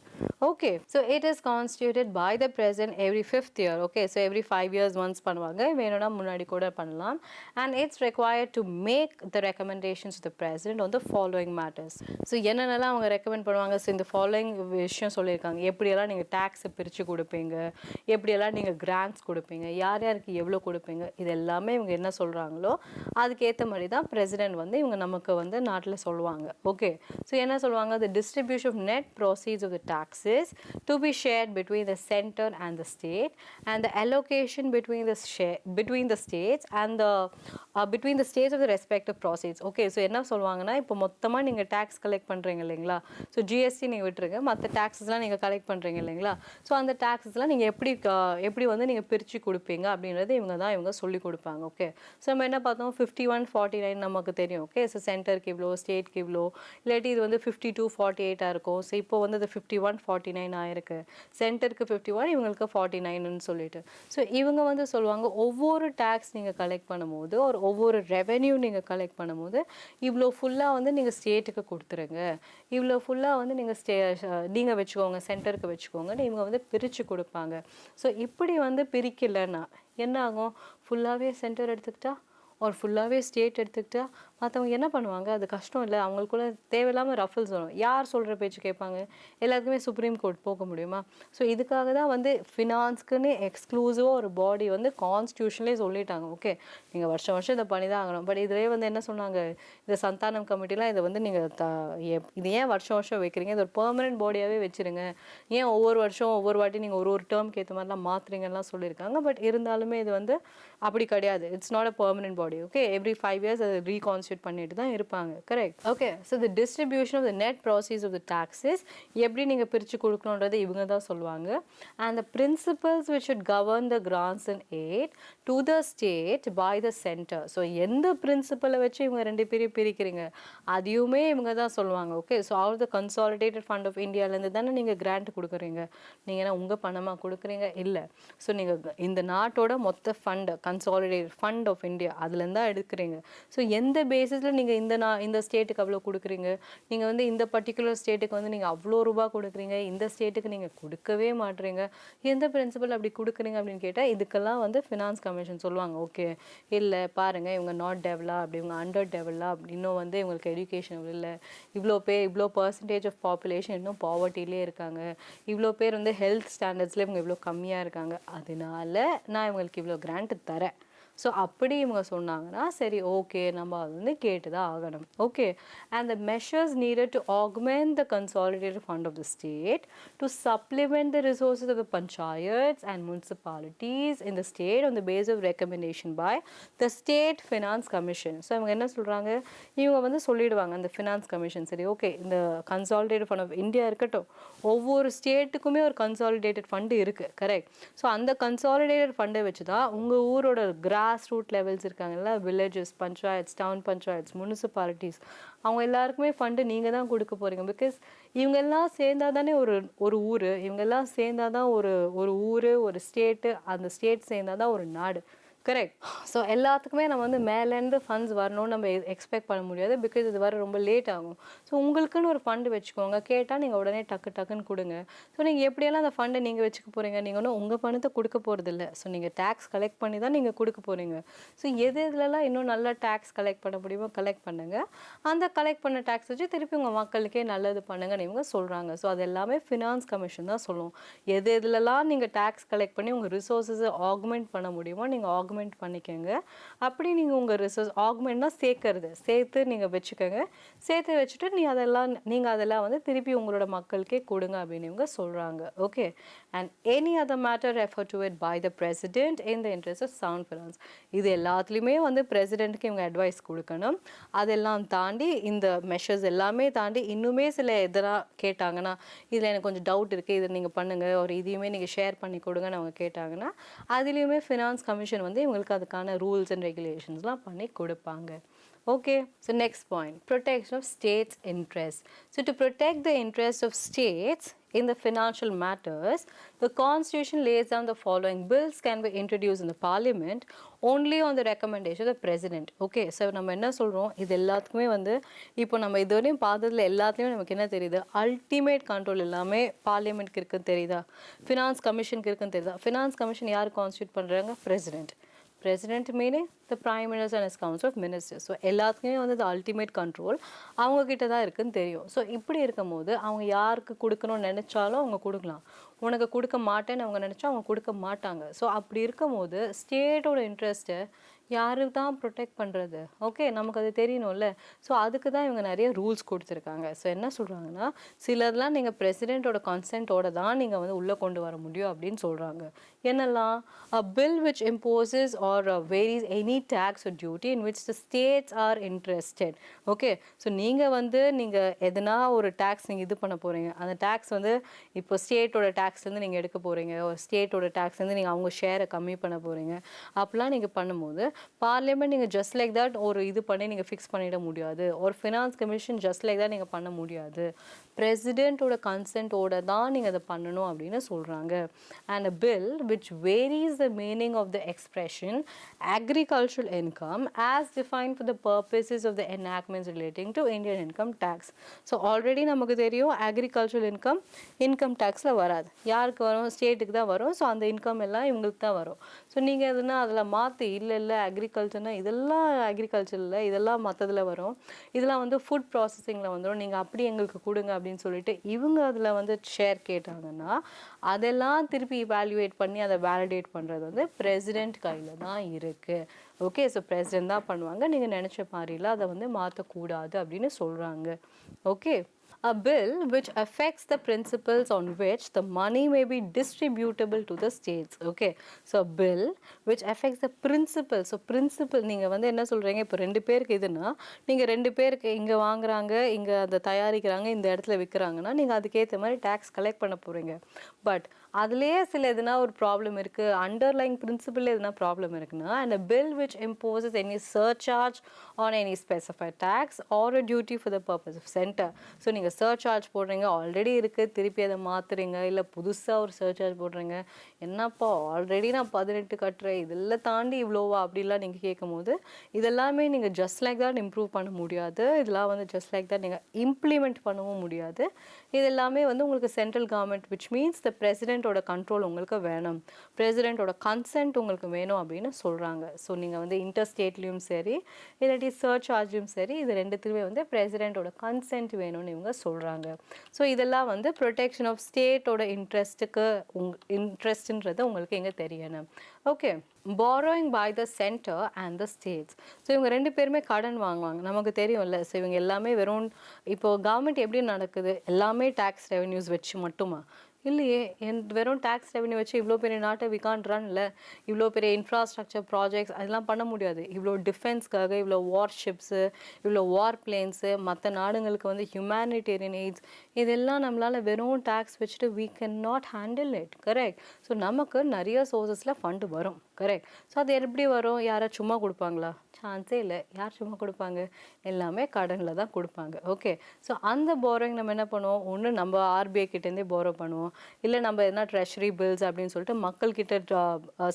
Okay, so it is constituted by the president every 5th year. Okay, so every 5 years once பண்ணுவாங்க, வேணும்னா முன்னாடி கூட பண்ணலாம். And it's required to make the recommendations the president on the following matters. So என்னென்னலாம் அவங்க ரெக்கமெண்ட் பண்ணுவாங்க, ஸோ இந்த ஃபாலோயிங் விஷயம் சொல்லியிருக்காங்க. எப்படியெல்லாம் நீங்கள் டேக்ஸை பிரித்து கொடுப்பீங்க, எப்படியெல்லாம் நீங்கள் கிராண்ட்ஸ் கொடுப்பீங்க, யார் யாருக்கு எவ்வளோ கொடுப்பீங்க, இது எல்லாமே இவங்க என்ன சொல்கிறாங்களோ அதுக்கேற்ற மாதிரி தான் பிரசிடென்ட் வந்து இவங்க நமக்கு வந்து நாட்டில் சொல்லுவாங்க. ஓகே, ஸோ என்ன சொல்லுவாங்க, the distribution of net proceeds of the taxes to be shared between the center and the state, and the allocation between the states and the between the states of the respective proceeds. Okay, so என்ன சொல்லுவாங்கன்னா, இப்போ மொத்தமாக நீங்கள் டேக்ஸ் கலெக்ட் பண்ணுறீங்க இல்லைங்களா, ஸோ ஜிஎஸ்டி நீங்கள் விட்டுருங்க, மற்ற டேக்ஸஸ்லாம் நீங்கள் கலெக்ட் பண்ணுறீங்க இல்லைங்களா, ஸோ அந்த டேக்ஸஸ்லாம் நீங்கள் எப்படி வந்து நீங்கள் பிரித்து கொடுப்பீங்க அப்படின்றது இவங்க சொல்லி கொடுப்பாங்க. ஓகே, ஸோ நம்ம என்ன பார்த்தோம், 51-49 நமக்கு தெரியும். ஓகே, ஸோ சென்டருக்கு இவ்வளோ, ஸ்டேட்க்கு இவ்வளோ, இல்லாட்டி இது வந்து 52-48 இருக்கும். ஸோ இப்போ வந்து அது 51-49 ஆயிருக்கு. சென்டருக்கு 51, இவங்களுக்கு 49ன்னு சொல்லிட்டு. ஸோ இவங்க வந்து சொல்லுவாங்க, ஒவ்வொரு டேக்ஸ் நீங்கள் கலெக்ட் பண்ணும்போது ஒவ்வொரு ரெவென்யூ நீங்கள் கலெக்ட் பண்ணும்போது இவ்வளோ ஃபுல்லாக வந்து நீங்கள் ஸ்டேட்டுக்கு கொடுத்துருங்க, இவ்வளோ ஃபுல்லாக வந்து நீங்கள் வச்சுக்கோங்க, சென்டருக்கு வச்சுக்கோங்கன்னு இவங்க வந்து பிரித்து கொடுப்பாங்க. ஸோ இப்படி வந்து பிரிக்கலைன்னா என்ன ஆகும்? ஃபுல்லாகவே சென்டர் எடுத்துக்கிட்டா ஒரு ஃபுல்லாகவே ஸ்டேட் எடுத்துக்கிட்டா மற்றவங்க என்ன பண்ணுவாங்க? அது கஷ்டம் இல்லை, அவங்களுக்குள்ள தேவையில்லாமல் ரஃபல்ஸ் வரும். யார் சொல்கிற பேச்சு கேட்பாங்க? எல்லாத்துக்குமே சுப்ரீம் கோர்ட் போக முடியுமா? ஸோ இதுக்காக தான் வந்து ஃபினான்ஸ்க்குன்னு எக்ஸ்க்ளூசிவாக ஒரு பாடி வந்து கான்ஸ்டியூஷன்லேயே சொல்லிட்டாங்க. ஓகே, நீங்கள் வருஷம் வருஷம் இதை பண்ணி தான் ஆகணும். பட் இதிலே வந்து என்ன சொன்னாங்க, இந்த சந்தானம் கமிட்டிலாம் இதை வந்து நீங்கள் இது ஏன் வருஷம் வருஷம் வைக்கிறீங்க? இது ஒரு பெர்மனன்ட் பாடியாகவே வச்சுருங்க. ஏன் ஒவ்வொரு வருஷம் ஒவ்வொரு வாட்டி நீங்கள் ஒரு டேர்ம்க்கு ஏற்ற மாதிரிலாம் மாற்றுறீங்கலாம் சொல்லியிருக்காங்க. பட் இருந்தாலுமே இது வந்து அப்படி கிடையாது. It's not a permanent body. Okay, every 5 years அதை ரீகான்ஸ்டியூட் பண்ணிட்டு தான் இருப்பாங்க. Correct. Okay, so the distribution of the net proceeds of the taxes எப்படி நீங்கள் பிரித்து கொடுக்கணுன்றதை இவங்க தான் சொல்லுவாங்க. And the principles which should govern the grants and aid to the state by the centre. So எந்த பிரின்சிபலை வச்சு இவங்க ரெண்டு பேரையும் பிரிக்கிறீங்க அதையுமே இவங்க தான் சொல்லுவாங்க. Okay, so all the consolidated fund of இந்தியாவிலேருந்து தானே நீங்கள் கிராண்ட் கொடுக்குறீங்க. நீங்கள் என்ன உங்கள் பணமாக கொடுக்குறீங்க? இல்லை. ஸோ நீங்கள் இந்த நாட்டோட மொத்த fund consolidated fund of India அதுலேருந்து தான் எடுக்கிறீங்க. ஸோ எந்த பேசிஸில் நீங்கள் இந்த ஸ்டேட்டுக்கு அவ்வளோ கொடுக்குறீங்க, நீங்கள் வந்து இந்த பர்டிகுலர் ஸ்டேட்டுக்கு வந்து நீங்கள் அவ்வளோ ரூபா கொடுக்குறீங்க, இந்த ஸ்டேட்டுக்கு நீங்கள் கொடுக்கவே மாட்டுறீங்க, எந்த பிரின்சிபல் அப்படி கொடுக்குறீங்க அப்படின்னு கேட்டால் இதுக்கெல்லாம் வந்து ஃபினான்ஸ் கமிஷன் சொல்லுவாங்க. ஓகே, இல்லை பாருங்கள், இவங்க நாட் டெவலப், அப்படி இவங்க அண்டர் டெவலப், இன்னும் வந்து இவங்களுக்கு எஜுகேஷன் இல்லை, இவ்வளோ பர்சன்டேஜ் ஆஃப் பாப்புலேஷன் இன்னும் பாவர்ட்டிலே இருக்காங்க, இவ்வளோ பேர் வந்து ஹெல்த் ஸ்டாண்டர்ட்ஸில் இவங்க இவ்வளோ கம்மியாக இருக்காங்க, அதனால நான் இவங்களுக்கு இவ்வளோ கிராண்ட் தரேன். ஸோ அப்படி இவங்க சொன்னாங்கன்னா சரி, ஓகே, நம்ம அது வந்து கேட்டு தான் ஆகணும். Okay, and the measures needed to augment the consolidated fund of the state to supplement the resources of the panchayats and municipalities in the state on the base of recommendation by the state finance commission. So இவங்க என்ன சொல்கிறாங்க, இவங்க வந்து சொல்லிடுவாங்க அந்த ஃபினான்ஸ் கமிஷன், சரி ஓகே, இந்த கன்சாலிடேட்டட் ஃபண்ட் ஆஃப் இந்தியா இருக்கட்டும், ஒவ்வொரு ஸ்டேட்டுக்குமே ஒரு கன்சாலிடேட்டட் ஃபண்டு இருக்குது. கரெக்ட். ஸோ அந்த கன்சாலிடேட்டட் ஃபண்டை வச்சு தான் உங்கள் ஊரோட கிராஸ் ரூட் லெவல்ஸ் இருக்காங்கல்ல, villages, panchayats, town panchayats, municipalities, அவங்க எல்லாருக்குமே ஃபண்டு நீங்கள் தான் கொடுக்க போகிறீங்க. பிகாஸ் இவங்க எல்லாம் சேர்ந்தா தானே ஒரு ஊர், இவங்க எல்லாம் சேர்ந்தா தான் ஒரு ஊர், ஒரு ஸ்டேட்டு, அந்த ஸ்டேட் சேர்ந்தா தான் ஒரு நாடு. கரெக்ட். ஸோ எல்லாத்துக்குமே நம்ம வந்து மேலேருந்து ஃபண்ட்ஸ் வரணும்னு நம்ம எக்ஸ்பெக்ட் பண்ண முடியாது. பிகாஸ் இது வர ரொம்ப லேட் ஆகும். ஸோ உங்களுக்குன்னு ஒரு ஃபண்டு வச்சுக்கோங்க. கேட்டால் நீங்கள் உடனே டக்குன்னு கொடுங்க. ஸோ நீங்கள் எப்படியெல்லாம் அந்த ஃபண்டை நீங்கள் வச்சுக்க போகிறீங்க, நீங்கள் ஒன்றும் உங்கள் பணத்தை கொடுக்க போகிறது இல்லை. ஸோ நீங்கள் டேக்ஸ் கலெக்ட் பண்ணி தான் நீங்கள் கொடுக்க போகிறீங்க. ஸோ எதுலலாம் இன்னும் நல்லா டேக்ஸ் கலெக்ட் பண்ண முடியுமோ கலெக்ட் பண்ணுங்கள். அந்த கலெக்ட் பண்ண டேக்ஸ் வச்சு திருப்பி உங்கள் மக்களுக்கே நல்லது பண்ணுங்கன்னு இவங்க சொல்கிறாங்க. ஸோ அது எல்லாமே ஃபினான்ஸ் கமிஷன் தான் சொல்லும். எதுலலாம் நீங்கள் டேக்ஸ் கலெக்ட் பண்ணி உங்கள் ரிசோர்ஸஸை ஆக்மெண்ட் பண்ண முடியுமோ நீங்கள் ஆக்மெண்ட் பண்ணிக்கோங்க. அப்படி நீங்கள் உங்கள் ரிசோர்ஸ் ஆக்மெண்ட்னா சேர்த்து நீங்கள் வச்சுக்கோங்க. சேர்த்து வச்சுட்டு நீங்கள் அதெல்லாம் வந்து திருப்பி உங்களோட மக்களுக்கே கொடுங்க அப்படின்னு இவங்க சொல்கிறாங்க. Okay, and any other matter refer to it by the president in the interest of sound finance. இது எல்லாத்துலேயுமே வந்து பிரசிடென்ட்க்கு இவங்க அட்வைஸ் கொடுக்கணும். அதெல்லாம் தாண்டி இந்த மெஷர்ஸ் எல்லாமே தாண்டி இன்னுமே சில எதெல்லாம் கேட்டாங்கன்னா, இதில் எனக்கு கொஞ்சம் டவுட் இருக்குது, இதை நீங்கள் பண்ணுங்கள், ஒரு இதையுமே நீங்கள் ஷேர் பண்ணி கொடுங்கன்னு அவங்க கேட்டாங்கன்னா அதுலேயுமே ஃபினான்ஸ் கமிஷன் வந்து இவங்களுக்கு அதுக்கான ரூல்ஸ் அண்ட் ரெகுலேஷன்ஸ்லாம் பண்ணி கொடுப்பாங்க. Okay, so next point, protection of states' interest. So to protect the interest of states in the financial matters, the Constitution lays down the following: bills can be introduced in the Parliament only on the recommendation of the President. Okay, so நம்ம என்ன சொல்கிறோம், இது எல்லாத்துக்குமே வந்து இப்போ நம்ம இதுவரையும் பார்த்ததுல எல்லாத்துலேயும் நமக்கு என்ன தெரியுது, அல்டிமேட் கண்ட்ரோல் எல்லாமே பார்லிமெண்ட்க்கு இருக்குன்னு தெரியுதா, ஃபினான்ஸ் கமிஷனுக்கு இருக்குன்னு தெரியுதா. ஃபினான்ஸ் கமிஷன் யார் கான்ஸ்டியூட் பண்ணுறாங்க? President. President meaning the Prime Minister and his Council of Ministers. So எல்லாத்துக்குமே வந்து the ultimate control அவங்கக்கிட்ட தான் இருக்குன்னு தெரியும். ஸோ இப்படி இருக்கும் போது அவங்க யாருக்கு கொடுக்கணும்னு நினச்சாலும் அவங்க கொடுக்கலாம், உனக்கு கொடுக்க மாட்டேன்னு அவங்க நினச்சா அவங்க கொடுக்க மாட்டாங்க. ஸோ அப்படி இருக்கும் போது ஸ்டேட்டோட இன்ட்ரெஸ்ட்டை யாரு தான் ப்ரொடெக்ட் பண்ணுறது? ஓகே, நமக்கு அது தெரியணும்ல. ஸோ அதுக்கு தான் இவங்க நிறைய ரூல்ஸ் கொடுத்துருக்காங்க. ஸோ என்ன சொல்கிறாங்கன்னா, சிலதெல்லாம் நீங்கள் பிரசிடெண்ட்டோட கன்சென்ட்டோட தான் நீங்கள் வந்து உள்ளே கொண்டு வர முடியும் அப்படின்னு சொல்கிறாங்க. என்னெல்லாம்? a bill which imposes or varies any tax or duty in which the states are interested. Okay, so நீங்கள் எதனா ஒரு டேக்ஸ் நீங்கள் இது பண்ண போகிறீங்க, அந்த டேக்ஸ் வந்து இப்போ ஸ்டேட்டோட டேக்ஸ்லேருந்து நீங்கள் எடுக்க போகிறீங்க, ஒரு ஸ்டேட்டோட டேக்ஸ்லேருந்து நீங்கள் அவங்க ஷேரை கம்மி பண்ண போகிறீங்க, அப்படிலாம் நீங்கள் பண்ணும்போது பார்லிமெண்ட் நீங்கள் ஜஸ்ட் லைக் தட் ஒரு இது பண்ணி நீங்கள் ஃபிக்ஸ் பண்ணிட முடியாது. ஒரு ஃபினான்ஸ் கமிஷன் ஜஸ்ட் லைக் தான் நீங்கள் பண்ண முடியாது. பிரசிடென்ட்டோட கன்சென்ட்டோட தான் நீங்கள் அதை பண்ணணும் அப்படின்னு சொல்கிறாங்க. And a bill which varies the meaning of the expression agricultural income as defined for the purposes of the enactments relating to Indian income tax. So already நமக்கு தெரியும் agricultural income taxல வராது. யாருக்கு வரும்? ஸ்டேட்டுக்கு தான் வரும். ஸோ அந்த இன்கம் எல்லாம் இவங்களுக்கு தான் வரும். ஸோ நீங்கள் எதுனா அதில் மாற்றி இல்லை அக்ரிகல்ச்சர்னா இதெல்லாம் அக்ரிகல்ச்சரில் இதெல்லாம் மற்றதில் வரும், இதெல்லாம் வந்து ஃபுட் ப்ராசஸிங்கில் வந்துடும், நீங்கள் அப்படி எங்களுக்கு கொடுங்க அப்படின்னு சொல்லிட்டு இவங்க அதில் வந்து ஷேர் கேட்டாங்கன்னா அதெல்லாம் திருப்பி இவாலுவேட் பண்ணி அதை வேலிடேட் பண்ணுறது வந்து பிரசிடென்ட் கையில் தான் இருக்குது. ஓகே, ஸோ பிரசிடென்ட் தான் பண்ணுவாங்க. நீங்கள் நினச்ச மாதிரிலாம் அதை வந்து மாற்றக்கூடாது அப்படின்னு சொல்கிறாங்க. Okay, a bill which affects the principles on which the money may be distributable to the states. Okay, so a bill which affects the principle. So principle நீங்கள் வந்து என்ன சொல்கிறீங்க, இப்போ 2 பேருக்கு இதுன்னா நீங்கள் 2 பேருக்கு இங்கே வாங்குறாங்க, இங்கே அதை தயாரிக்கிறாங்க, இந்த இடத்துல விற்கிறாங்கன்னா நீங்கள் அதுக்கேற்ற மாதிரி டேக்ஸ் கலெக்ட் பண்ண போகிறீங்க. பட் அதுலேயே சில எதுனா ஒரு ப்ராப்ளம் இருக்குது, அண்டர்லைங் பிரின்சிபிள் எதுனா ப்ராப்ளம் இருக்குன்னா, and a bill which imposes any surcharge on any specified tax or a duty for the purpose of center. So நீங்கள் சர்சார்ஜ் போடுறீங்க, ஆல்ரெடி இருக்குது, திருப்பி அதை மாற்றுறீங்க, இல்லை புதுசாக ஒரு சர்சார்ஜ் போடுறீங்க, என்னப்பா ஆல்ரெடி நான் 18 கட்டுறேன், இதெல்லாம் தாண்டி இவ்வளோவா அப்படிலாம் நீங்கள் கேட்கும் போது இதெல்லாமே நீங்கள் ஜஸ்ட் லைக் தான் இம்ப்ரூவ் பண்ண முடியாது. இதெல்லாம் வந்து ஜஸ்ட் லைக் தான் நீங்கள் இம்ப்ளிமெண்ட் பண்ணவும் முடியாது. இது எல்லாமே வந்து உங்களுக்கு central government which means the பிரசிடென்ட்டோட கண்ட்ரோல் உங்களுக்கு வேணும், பிரசிடென்ட்டோட கன்சென்ட் உங்களுக்கு வேணும் அப்படின்னு சொல்கிறாங்க. ஸோ நீங்கள் வந்து இன்டர் ஸ்டேட்லேயும் சரி இல்லாட்டி சர்சார்ஜும் சரி இது ரெண்டுத்துலேயுமே வந்து பிரசிடென்ட்டோட கன்சென்ட் வேணும்னு இவங்க சொல்கிறாங்க. ஸோ இதெல்லாம் வந்து ப்ரொடெக்ஷன் ஆஃப் ஸ்டேட்டோட இன்ட்ரெஸ்ட்ன்றது உங்களுக்கு எங்கே தெரியணும். Okay, borrowing by the center and the states. So இவங்க 2 பேருமே கடன் வாங்குவாங்க, நமக்கு தெரியும்ல. ஸோ இவங்க எல்லாமே வெறும் இப்போது கவர்மெண்ட் எப்படி நடக்குது, எல்லாமே டேக்ஸ் ரெவென்யூஸ் வச்சு மட்டுமா? இல்லையே, வெறும் டேக்ஸ் ரெவென்யூ வச்சு இவ்வளோ பெரிய நாட்டை வி கான்ட் ரன் இல்லை, இவ்வளோ பெரிய இன்ஃப்ராஸ்ட்ரக்சர் ப்ராஜெக்ட்ஸ் அதெல்லாம் பண்ண முடியாது. இவ்வளோ டிஃபென்ஸ்க்காக இவ்வளோ வார்ஷிப்ஸு, இவ்வளோ வார் பிளேன்ஸு, மற்ற நாடுங்களுக்கு வந்து ஹியூமனிடேரியன் எய்ட்ஸ், இதெல்லாம் நம்மளால் வெறும் டேக்ஸ் வச்சுட்டு we cannot handle it. Correct. So நமக்கு நிறைய சோர்ஸஸில் ஃபண்டு வரும். கரெக்ட். ஸோ அது எப்படி வரும்? யாரை சும்மா கொடுப்பாங்களா? சான்ஸே இல்லை. யார் சும்மா கொடுப்பாங்க? எல்லாமே கடனில் தான் கொடுப்பாங்க. ஓகே, ஸோ அந்த போரோயிங் நம்ம என்ன பண்ணுவோம், ஒன்று நம்ம ஆர்பிஐ கிட்டேருந்தே போரோ பண்ணுவோம், இல்லை நம்ம எதனா ட்ரெஷரி பில்ஸ் அப்படின்னு சொல்லிட்டு மக்கள்கிட்ட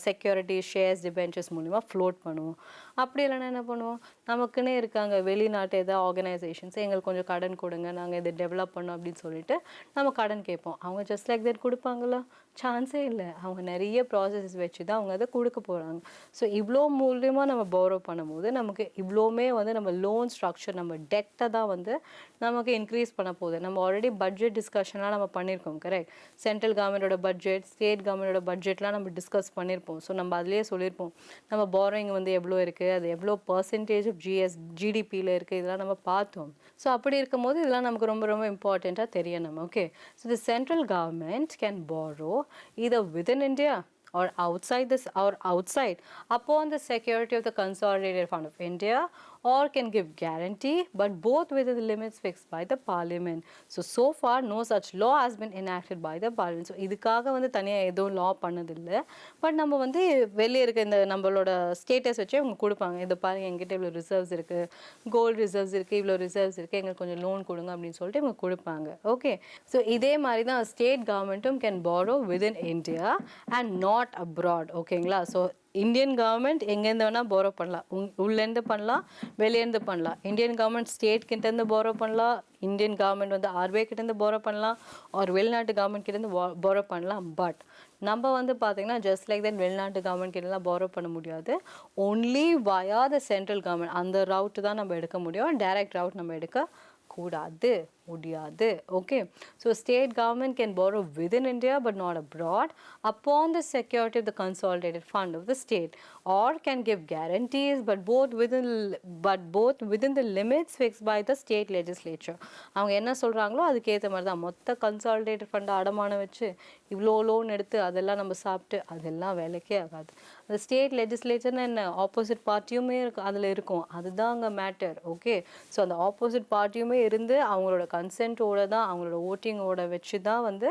செக்யூரிட்டி ஷேர்ஸ் டிபென்ச்சர்ஸ் மூலிமா ஃப்ளோட் பண்ணுவோம். அப்படி இல்லைன்னா என்ன பண்ணுவோம், நமக்குன்னே இருக்காங்க வெளிநாட்டு ஏதாவது ஆர்கனைசேஷன்ஸ், எங்களுக்கு கொஞ்சம் கடன் கொடுங்க, நாங்கள் இதை டெவலப் பண்ணோம் அப்படின்னு சொல்லிட்டு நம்ம கடன் கேட்போம். அவங்க ஜஸ்ட் லைக் தட் கொடுப்பாங்களா? சான்ஸே இல்லை. அவங்க நிறைய ப்ராசஸஸ் வச்சு தான் அவங்க அதை கொடுக்க போகிறாங்க. ஸோ இவ்வளோ மூலியமாக நம்ம போரோ பண்ணும்போது நமக்கு இவ்வளோமே வந்து நம்ம லோன் ஸ்ட்ரக்சர், நம்ம டெட்டை தான் வந்து நமக்கு இன்க்ரீஸ் பண்ண போகுது. நம்ம ஆல்ரெடி பட்ஜெட் டிஸ்கஷன்லாம் நம்ம பண்ணியிருக்கோம். கரெக்ட். சென்ட்ரல் கவர்மெண்டோட பட்ஜெட், ஸ்டேட் கவர்மெண்டோட பட்ஜெட்லாம் நம்ம டிஸ்கஸ் பண்ணியிருப்போம். ஸோ நம்ம அதிலே சொல்லியிருப்போம் நம்ம போரோயிங் வந்து எவ்வளோ இருக்குது, அது எவ்வளோ பர்சன்டேஜ் ஆஃப் ஜிடிபியில் இருக்குது, இதெல்லாம் நம்ம பார்த்தோம். ஸோ அப்படி இருக்கும்போது இதெல்லாம் நமக்கு ரொம்ப ரொம்ப இம்பார்ட்டண்ட்டாக தெரியணும். Okay, so the central government can borrow either within India or outside upon the security of the consolidated fund of India, or can give guarantee, but both within the limits fixed by the parliament. So far no such law has been enacted by the parliament. So இதுக்காக வந்து தனியாக எதுவும் லா பண்ணதில்லை. பட் நம்ம வந்து வெளியே இருக்க இந்த நம்மளோட ஸ்டேட்டஸ் வச்சு அவங்க கொடுப்பாங்க. இது பாருங்கள், எங்கிட்ட இவ்வளோ ரிசர்வ்ஸ் இருக்குது, கோல்டு ரிசர்வ்ஸ் இருக்குது, இவ்வளோ ரிசர்வ்ஸ் இருக்குது, எங்களுக்கு கொஞ்சம் லோன் கொடுங்க அப்படின்னு சொல்லிட்டு இவங்க கொடுப்பாங்க. ஓகே, ஸோ இதே மாதிரி தான் ஸ்டேட் கவர்மெண்ட்டும் can borrow within India and not abroad. ஓகேங்களா? ஸோ இந்தியன் கவர்மெண்ட் எங்கேருந்து வேணால் போரோ பண்ணலாம், உள்ளேருந்து பண்ணலாம், வெளியேருந்து பண்ணலாம். இந்தியன் கவர்மெண்ட் ஸ்டேட் கிட்டேருந்து போரோ பண்ணலாம், இந்தியன் கவர்மெண்ட் வந்து ஆர்பிஐ கிட்டேருந்து போரோ பண்ணலாம், ஒரு வெளிநாட்டு கவர்மெண்ட் கிட்டேருந்து போரோ பண்ணலாம். பட் நம்ம வந்து பார்த்திங்கன்னா ஜஸ்ட் லைக் தட் வெளிநாட்டு கவர்மெண்ட் கிட்டலாம் போரோ பண்ண முடியாது. ஒன்லி வயா த சென்ட்ரல் கவர்மெண்ட், அந்த ரவுட்டு தான் நம்ம எடுக்க முடியும். டைரக்ட் ரவுட் நம்ம எடுக்க கூடாது, முடியாது. Okay, so state government can borrow within India but not abroad upon the security of the consolidated fund of the state, or can give guarantees but both within the limits fixed by the state legislature. அவங்க என்ன சொல்கிறாங்களோ அதுக்கேற்ற மாதிரி தான். மொத்த கன்சாலிடேட்டட் ஃபண்டை அடமானம் வச்சு இவ்வளோ லோன் எடுத்து அதெல்லாம் நம்ம சாப்பிட்டு அதெல்லாம் வேலைக்கே ஆகாது. அந்த ஸ்டேட் லெஜிஸ்லேச்சர்னு என்ன, ஆப்போசிட் பார்ட்டியுமே அதில் இருக்கும், அதுதான் அங்கே மேட்டர். ஓகே, ஸோ அந்த ஆப்போசிட் பார்ட்டியுமே இருந்து அவங்களோட கன்சென்ட்டோட தான், அவங்களோட ஓட்டிங்கோட வச்சு தான் வந்து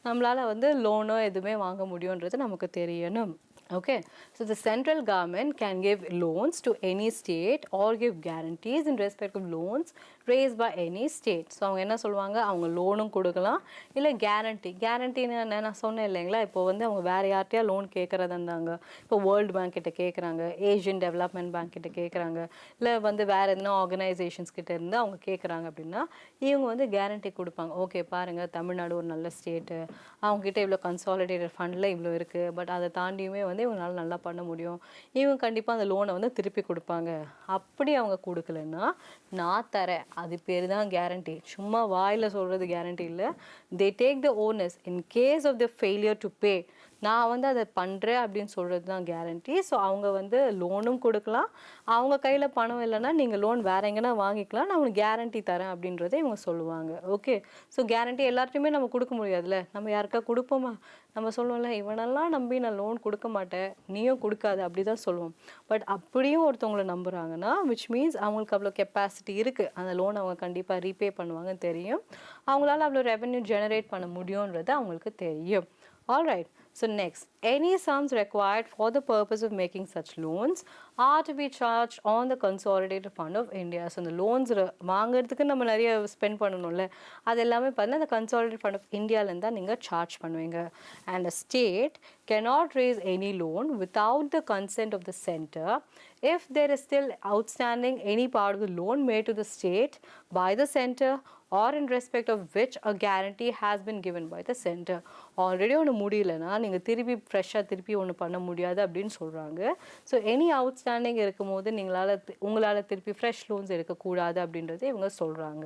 நம்மளால் வந்து லோனோ எதுவுமே வாங்க முடியுன்றது நமக்கு தெரியணும். Okay, so the central government can give loans to any state or give guarantees in respect of loans raised by any state. So அவங்க என்ன சொல்லுவாங்க, அவங்க லோனும் கொடுக்கலாம், இல்லை கேரண்டின்னு என்ன நான் சொன்னேன் இல்லைங்களா, இப்போ வந்து அவங்க வேறு யார்கிட்டயா லோன் கேட்குறதா இருந்தாங்க, இப்போ வேர்ல்டு பேங்க் கிட்ட கேட்குறாங்க, ஏஷியன் டெவலப்மெண்ட் பேங்க் கிட்ட கேட்குறாங்க, இல்லை வந்து வேறு எதுனா ஆர்கனைசேஷன்ஸ் கிட்ட இருந்து அவங்க கேட்குறாங்க அப்படின்னா இவங்க வந்து கேரண்டி கொடுப்பாங்க. ஓகே பாருங்கள், தமிழ்நாடு ஒரு நல்ல ஸ்டேட்டு, அவங்ககிட்ட இவ்வளோ கன்சாலிடேட்டட் ஃபண்டில் இவ்வளோ இருக்குது, பட் அதை தாண்டியுமே வந்து இவங்களால நல்லா பண்ண முடியும், இவங்க கண்டிப்பாக அந்த லோனை வந்து திருப்பி கொடுப்பாங்க. அப்படி அவங்க கொடுக்கலன்னா நான் தரேன், அது பேர் தான் கேரண்டி. சும்மா வாயில் சொல்கிறது கேரண்டி இல்லை. They take the onus in case of the failure to pay. நான் வந்து அதை பண்ணுறேன் அப்படின்னு சொல்கிறது தான் கேரண்டி. ஸோ அவங்க வந்து லோனும் கொடுக்கலாம், அவங்க கையில் பணம் இல்லைன்னா நீங்கள் லோன் வேற எங்கன்னா வாங்கிக்கலாம், நான் உங்களுக்கு கேரண்டி தரேன் அப்படின்றத இவங்க சொல்லுவாங்க. ஓகே, ஸோ கேரண்டி எல்லார்ட்டையுமே நம்ம கொடுக்க முடியாதுல்ல, நம்ம யாருக்கா கொடுப்போமா, நம்ம சொல்லுவோம்ல இவனெல்லாம் நம்பி நான் லோன் கொடுக்க மாட்டேன், நீயும் கொடுக்காது, அப்படி தான் சொல்லுவோம். பட் அப்படியும் ஒருத்தவங்களை நம்புகிறாங்கன்னா விச் மீன்ஸ் அவங்களுக்கு அவ்வளோ கெப்பாசிட்டி இருக்குது, அந்த லோன் அவங்க கண்டிப்பாக ரீபே பண்ணுவாங்கன்னு தெரியும், அவங்களால அவ்வளோ ரெவென்யூ ஜெனரேட் பண்ண முடியுன்றது அவங்களுக்கு தெரியும். All right, so next, any sums required for the purpose of making such loans are to be charged on the consolidated fund of India. So the loans வாங்குறதுக்கு நம்ம நிறைய ஸ்பெண்ட் பண்ணணும்ல, அது எல்லாமே பார்த்தீங்கன்னா the consolidated fund of Indiaலேருந்து தான் நீங்கள் சார்ஜ் பண்ணுவீங்க. And the state cannot raise any loan without the consent of the center if there is still outstanding any part of the loan made to the state by the center or in respect of which a guarantee has been given by the center. Already ஒன்று முடியலன்னா நீங்கள் திருப்பி ஃப்ரெஷ்ஷாக திருப்பி ஒன்று பண்ண முடியாது அப்படின்னு சொல்கிறாங்க. ஸோ எனி அவுட்ஸ்டாண்டிங் இருக்கும் போது உங்களால் திருப்பி ஃப்ரெஷ் லோன்ஸ் எடுக்கக்கூடாது அப்படின்றத இவங்க சொல்கிறாங்க.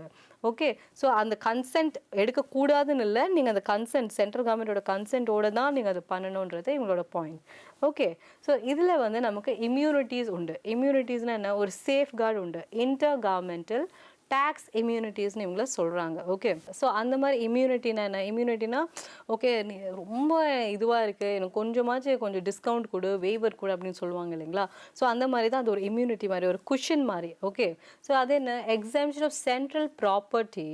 ஓகே, ஸோ அந்த கன்சென்ட் எடுக்கக்கூடாதுன்னு இல்லை, நீங்கள் அந்த கன்சென்ட் சென்ட்ரல் கவர்மெண்ட்டோட கன்சென்ட்டோட தான் நீங்கள் அதை பண்ணணுன்றது இவங்களோட பாயிண்ட். ஓகே, ஸோ இதில் வந்து நமக்கு இம்யூனிட்டிஸ் உண்டு. இம்யூனிட்டிஸ்னால் என்ன, ஒரு சேஃப் கார்டு உண்டு, இன்டர் கவர்மெண்டல் டேக்ஸ் இம்யூனிட்டிஸ்னு இவங்கள சொல்கிறாங்க. ஓகே, ஸோ அந்த மாதிரி இம்யூனிட்டினா என்ன, இம்யூனிட்டினா ஓகே நீ ரொம்ப இதுவாக இருக்குது, எனக்கு கொஞ்சம் டிஸ்கவுண்ட் கொடு, வேவர் கொடு அப்படின்னு சொல்லுவாங்க இல்லைங்களா. ஸோ அந்த மாதிரி தான் அது ஒரு இம்யூனிட்டி மாதிரி, ஒரு குஷன் மாதிரி. ஓகே, ஸோ அது என்ன, exemption of central property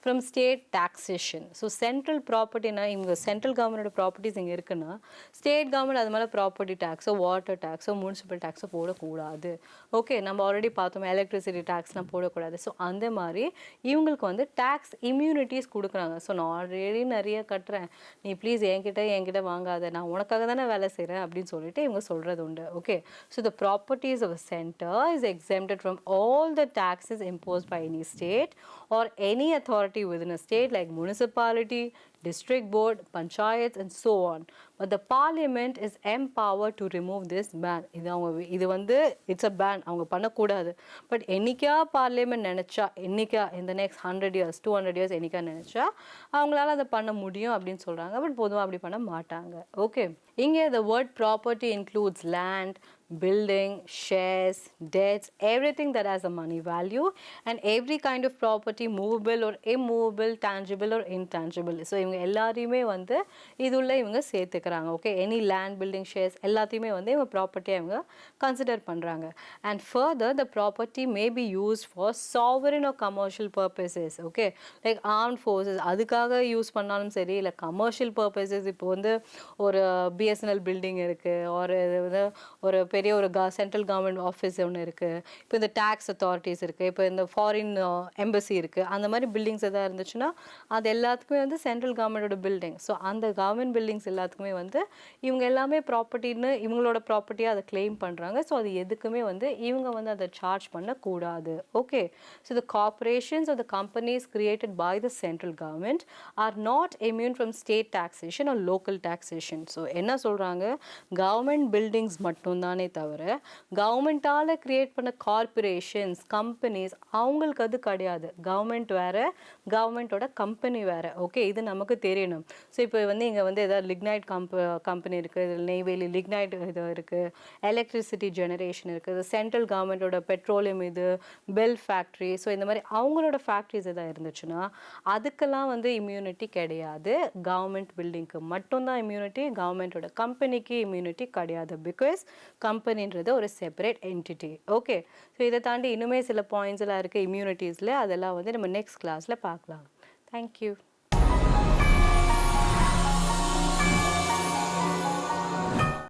from state taxation. So central ப்ராப்பர்ட்டினா இவங்க சென்ட்ரல் கவர்மெண்டோட ப்ராப்பர்ட்டிஸ் இங்கே இருக்குன்னா ஸ்டேட் கவர்மெண்ட் அது மேலே ப்ராப்பர்ட்டி டேக்ஸோ வாட்டர் டேக்ஸோ முனிசிபல் டேக்ஸோ போடக்கூடாது. ஓகே, நம்ம ஆல்ரெடி பார்த்தோம் எலக்ட்ரிசிட்டி டேக்ஸ்லாம் போடக்கூடாது. ஸோ அந்த மாதிரி இவங்களுக்கு வந்து டேக்ஸ் இம்யூனிட்டிஸ் கொடுக்குறாங்க. ஸோ நான் ஆல்ரெடி நிறைய கட்டுறேன், நீ ப்ளீஸ் என்கிட்ட வாங்காத, நான் உனக்காக தானே வேலை செய்கிறேன் அப்படின்னு சொல்லிட்டு இவங்க சொல்கிறது உண்டு. Okay, so the properties of centre is exempted from all the taxes imposed by any state or any authority within a state like municipality, district board, panchayats and so on. But the parliament is empowered to remove this ban. இது வந்து இட்ஸ் அ பேன், அவங்க பண்ணக்கூடாது. பட் என்னைக்கா பார்லிமெண்ட் நினச்சா, என்னைக்கா இந்த நெக்ஸ்ட் 100 years 200 years என்னைக்கா நினச்சா அவங்களால அதை பண்ண முடியும் அப்படின்னு சொல்கிறாங்க. பட் பொதுவாக அப்படி பண்ண மாட்டாங்க. ஓகே, இங்கே the word property includes land, building, shares, debts, everything that has a money value and every kind of property, movable or immovable, tangible or intangible. So இவங்க எல்லாரையுமே வந்து இதுள்ள இவங்க சேர்த்துக்கிறாங்க. Okay, any land, building, shares எல்லாத்தையுமே வந்து இவங்க ப்ராப்பர்ட்டியை இவங்க கன்சிடர் பண்ணுறாங்க. And further the property may be used for sovereign or commercial purposes. Okay, like armed forces அதுக்காக யூஸ் பண்ணாலும் சரி, இல்லை கமர்ஷியல் பர்பஸஸ். இப்போ வந்து ஒரு பிஎஸ்என்எல் பில்டிங் இருக்குது, ஒரு பெரிய ஒரு சென்ட்ரல் கவர்மெண்ட் ஆஃபீஸ் ஒன்று இருக்குது, இப்போ இந்த டேக்ஸ் அத்தாரிட்டிஸ் இருக்குது, இப்போ இந்த ஃபாரின் எம்பசி இருக்குது, அந்த மாதிரி பில்டிங்ஸ் எதாவது இருந்துச்சுன்னா அது எல்லாத்துக்குமே வந்து சென்ட்ரல் கவர்மெண்டோட பில்டிங். ஸோ அந்த கவர்மெண்ட் பில்டிங்ஸ் எல்லாத்துக்குமே வந்து இவங்க எல்லாமே ப்ராப்பர்ட்டின்னு இவங்களோட ப்ராப்பர்ட்டியாக அதை கிளைம் பண்ணுறாங்க. ஸோ அது எதுக்குமே வந்து இவங்க வந்து அதை சார்ஜ் பண்ணக்கூடாது. Okay, so the corporations or the companies created by the central government are not immune from state taxation or local taxation. So என்ன சொல்கிறாங்க, கவர்மெண்ட் பில்டிங்ஸ் மட்டும்தானே தவிர கவர்மெண்ட்டால் கிரியேட் பண்ண கார்பரேஷன்ஸ் கம்பெனிஸ் அவங்களுக்கு அது கிடையாது. கவர்மெண்ட் வேறு, கவர்மெண்ட்டோட கம்பெனி வேறு. ஓகே, இது நமக்கு தெரியணும். ஸோ இப்போ வந்து இங்கே வந்து ஏதாவது லிக்னைட் கம்பெனி இருக்குது, இதில் நெய்வேலி லிக்னைட் இது இருக்குது, எலக்ட்ரிசிட்டி ஜெனரேஷன் இருக்குது, சென்ட்ரல் கவர்மெண்ட்டோட பெட்ரோலியம் இது, பெல் ஃபேக்ட்ரி. ஸோ இந்த மாதிரி அவங்களோட ஃபேக்ட்ரிஸ் எதாவது இருந்துச்சுன்னா அதுக்கெல்லாம் வந்து இம்யூனிட்டி கிடையாது. கவர்மெண்ட் பில்டிங்க்கு மட்டும்தான் இம்யூனிட்டி, கவர்மெண்ட்டோட கம்பெனிக்கு இம்யூனிட்டி கிடையாது. பிகாஸ் கம்பெனின்றது ஒரு செப்பரேட் என்டிட்டி. ஓகே, ஸோ இதை தாண்டி இன்னுமே சில பாயிண்ட்ஸ் எல்லாம் இருக்குது இம்யூனிட்டிஸில், அதெல்லாம் வந்து நம்ம நெக்ஸ்ட் கிளாஸில் பார்க்கலாம். தேங்க்யூ.